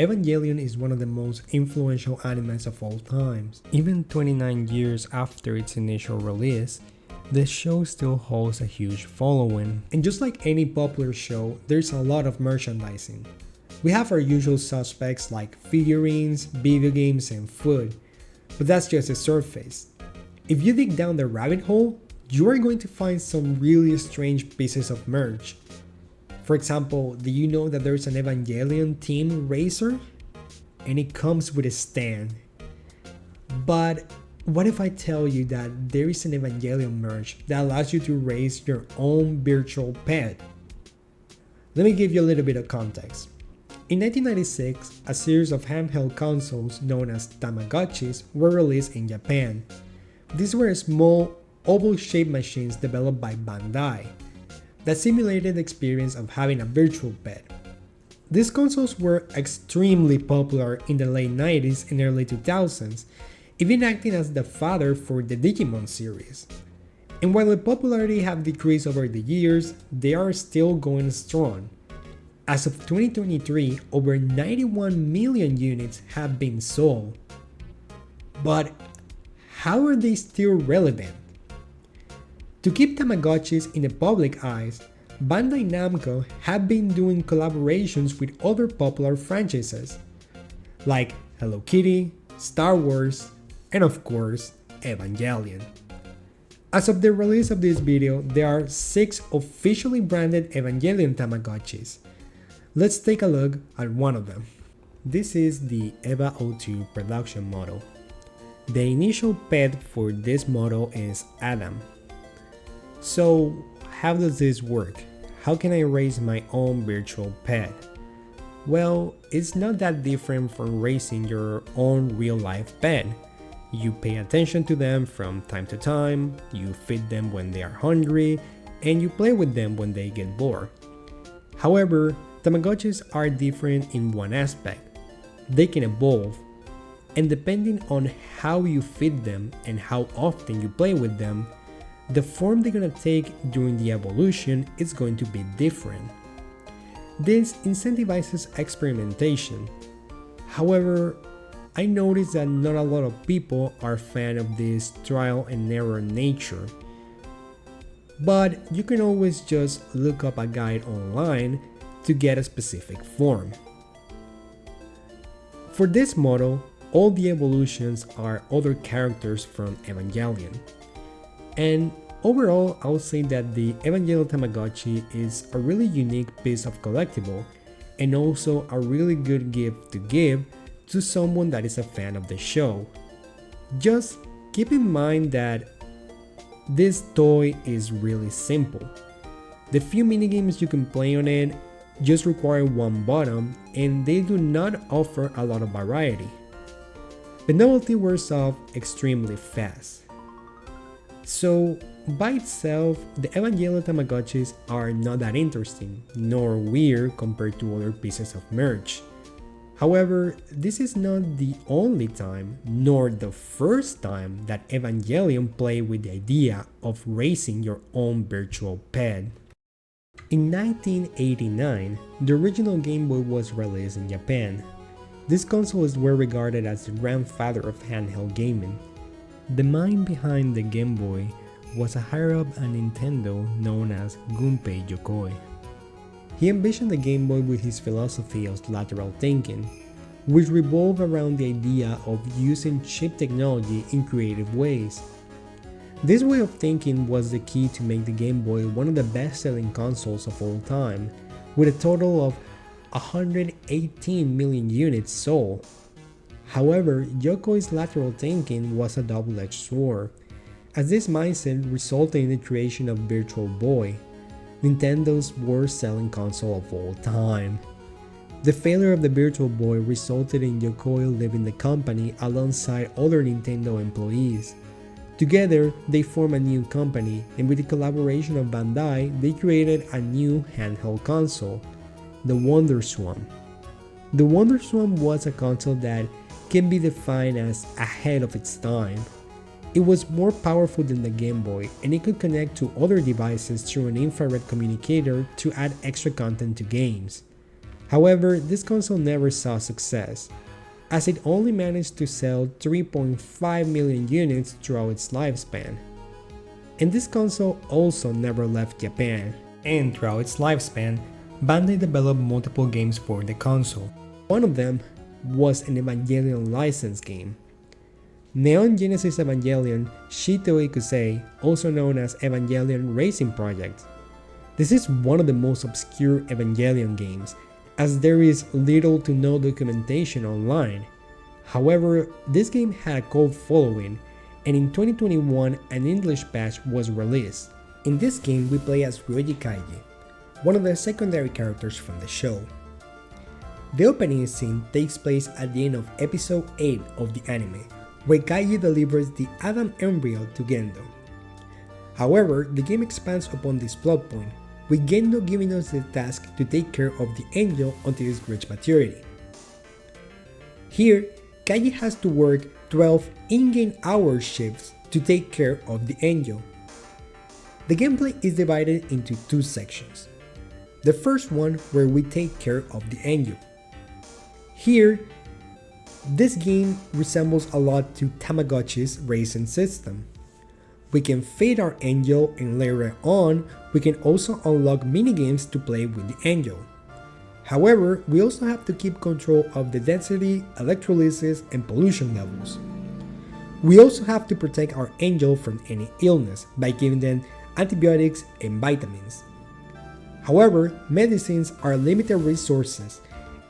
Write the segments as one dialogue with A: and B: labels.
A: Evangelion is one of the most influential animes of all times. Even 29 years after its initial release, the show still holds a huge following. And just like any popular show, there's a lot of merchandising. We have our usual suspects like figurines, video games, and food, but that's just the surface. If you dig down the rabbit hole, you are going to find some really strange pieces of merch. For example, do you know that there's an Evangelion team racer? And it comes with a stand. But what if I tell you that there is an Evangelion merch that allows you to raise your own virtual pet? Let me give you a little bit of context. In 1996, a series of handheld consoles known as Tamagotchis were released in Japan. These were small, oval-shaped machines developed by Bandai that simulated the experience of having a virtual pet. These consoles were extremely popular in the late 90s and early 2000s, even acting as the fodder for the Digimon series. And while the popularity have decreased over the years, they are still going strong. As of 2023, over 91 million units have been sold. But how are they still relevant? To keep Tamagotchis in the public eyes, Bandai Namco have been doing collaborations with other popular franchises, like Hello Kitty, Star Wars, and of course, Evangelion. As of the release of this video, there are 6 officially branded Evangelion Tamagotchis. Let's take a look at one of them. This is the EVA 02 production model. The initial pet for this model is Adam. So, how does this work? How can I raise my own virtual pet? Well, it's not that different from raising your own real-life pet. You pay attention to them from time to time, you feed them when they are hungry, and you play with them when they get bored. However, Tamagotchis are different in one aspect. They can evolve, and depending on how you feed them and how often you play with them, the form they're gonna take during the evolution is going to be different. This incentivizes experimentation. However, I noticed that not a lot of people are fan of this trial and error nature. But you can always just look up a guide online to get a specific form. For this model, all the evolutions are other characters from Evangelion. And overall, I would say that the Evangelion Tamagotchi is a really unique piece of collectible and also a really good gift to give to someone that is a fan of the show. Just keep in mind that this toy is really simple. The few minigames you can play on it just require one button and they do not offer a lot of variety. The novelty wears off extremely fast. So by itself, the Evangelion Tamagotchis are not that interesting nor weird compared to other pieces of merch. However, this is not the only time nor the first time that Evangelion played with the idea of raising your own virtual pet. In 1989, the original Game Boy was released in Japan. These consoles were regarded as the grandfather of handheld gaming. The mind behind the Game Boy was a higher-up at Nintendo known as Gunpei Yokoi. He envisioned the Game Boy with his philosophy of lateral thinking, which revolved around the idea of using cheap technology in creative ways. This way of thinking was the key to make the Game Boy one of the best-selling consoles of all time, with a total of 118 million units sold. However, Yokoi's lateral thinking was a double-edged sword, as this mindset resulted in the creation of Virtual Boy, Nintendo's worst-selling console of all time. The failure of the Virtual Boy resulted in Yokoi leaving the company alongside other Nintendo employees. Together, they formed a new company, and with the collaboration of Bandai, they created a new handheld console, the WonderSwan. The WonderSwan was a console that can be defined as ahead of its time. It was more powerful than the Game Boy, and it could connect to other devices through an infrared communicator to add extra content to games. However, this console never saw success, as it only managed to sell 3.5 million units throughout its lifespan. And this console also never left Japan, and throughout its lifespan, Bandai developed multiple games for the console. One of them was an Evangelion licensed game. Neon Genesis Evangelion Shito Ikusei, also known as Evangelion Racing Project. This is one of the most obscure Evangelion games, as there is little to no documentation online. However, this game had a cult following, and in 2021 an English patch was released. In this game we play as Ryoji Kaiji, one of the secondary characters from the show. The opening scene takes place at the end of episode 8 of the anime, where Kaiji delivers the Adam embryo to Gendo. However, the game expands upon this plot point, with Gendo giving us the task to take care of the angel until it reaches maturity. Here, Kaiji has to work 12 in-game hour shifts to take care of the angel. The gameplay is divided into two sections. The first one where we take care of the angel. Here, this game resembles a lot to Tamagotchi's racing system. We can feed our angel, and later on, we can also unlock minigames to play with the angel. However, we also have to keep control of the density, electrolysis, and pollution levels. We also have to protect our angel from any illness by giving them antibiotics and vitamins. However, medicines are limited resources,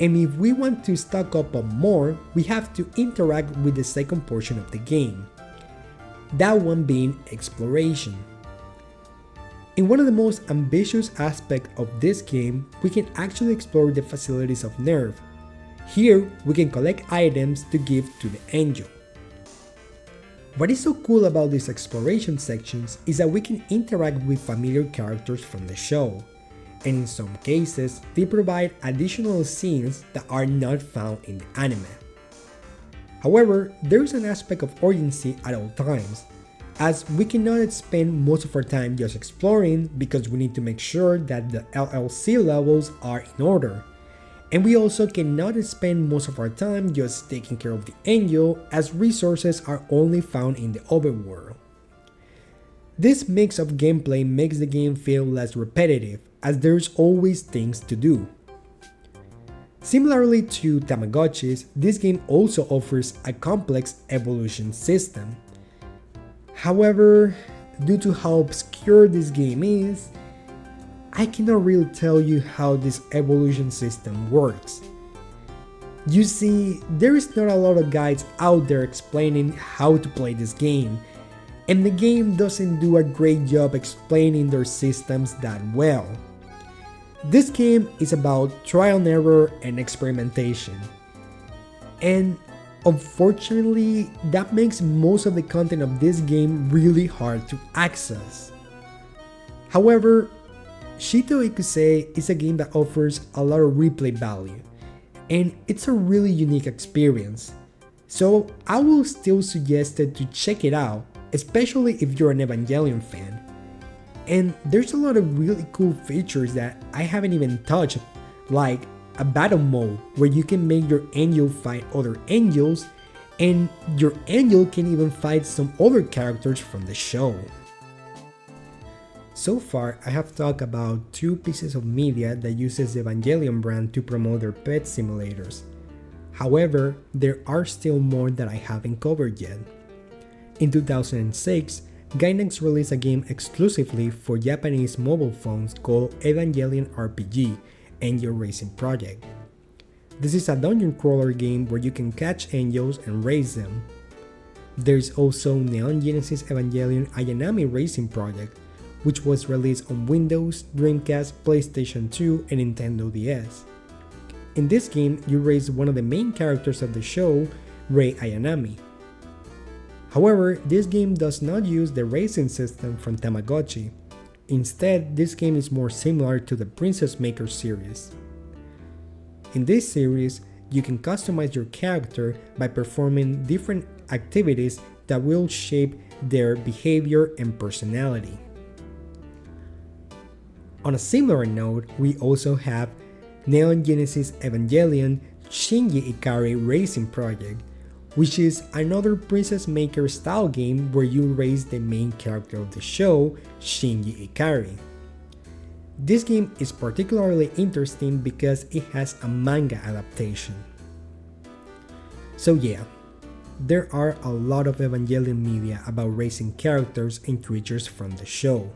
A: and if we want to stock up on more, we have to interact with the second portion of the game. That one being exploration. In one of the most ambitious aspects of this game, we can actually explore the facilities of NERV. Here, we can collect items to give to the angel. What is so cool about these exploration sections is that we can interact with familiar characters from the show, and in some cases, they provide additional scenes that are not found in the anime. However, there is an aspect of urgency at all times, as we cannot spend most of our time just exploring because we need to make sure that the LLC levels are in order. And we also cannot spend most of our time just taking care of the angel, as resources are only found in the overworld. This mix of gameplay makes the game feel less repetitive, as there's always things to do. Similarly to Tamagotchis, this game also offers a complex evolution system. However, due to how obscure this game is, I cannot really tell you how this evolution system works. You see, there is not a lot of guides out there explaining how to play this game, and the game doesn't do a great job explaining their systems that well. This game is about trial and error and experimentation, and unfortunately, that makes most of the content of this game really hard to access. However, Shito Ikusei is a game that offers a lot of replay value, and it's a really unique experience, so I will still suggest it to check it out, especially if you're an Evangelion fan. And there's a lot of really cool features that I haven't even touched, like a battle mode where you can make your angel fight other angels, and your angel can even fight some other characters from the show. So far, I have talked about two pieces of media that uses the Evangelion brand to promote their pet simulators. However, there are still more that I haven't covered yet. In 2006, Gainax released a game exclusively for Japanese mobile phones called Evangelion RPG Angel Racing Project. This is a dungeon crawler game where you can catch angels and race them. There's also Neon Genesis Evangelion Ayanami Racing Project, which was released on Windows, Dreamcast, PlayStation 2, and Nintendo DS. In this game, you race one of the main characters of the show, Rei Ayanami. However, this game does not use the racing system from Tamagotchi. Instead, this game is more similar to the Princess Maker series. In this series, you can customize your character by performing different activities that will shape their behavior and personality. On a similar note, we also have Neon Genesis Evangelion Shinji Ikari Racing Project, which is another Princess Maker style game where you race the main character of the show, Shinji Ikari. This game is particularly interesting because it has a manga adaptation. So yeah, there are a lot of Evangelion media about racing characters and creatures from the show.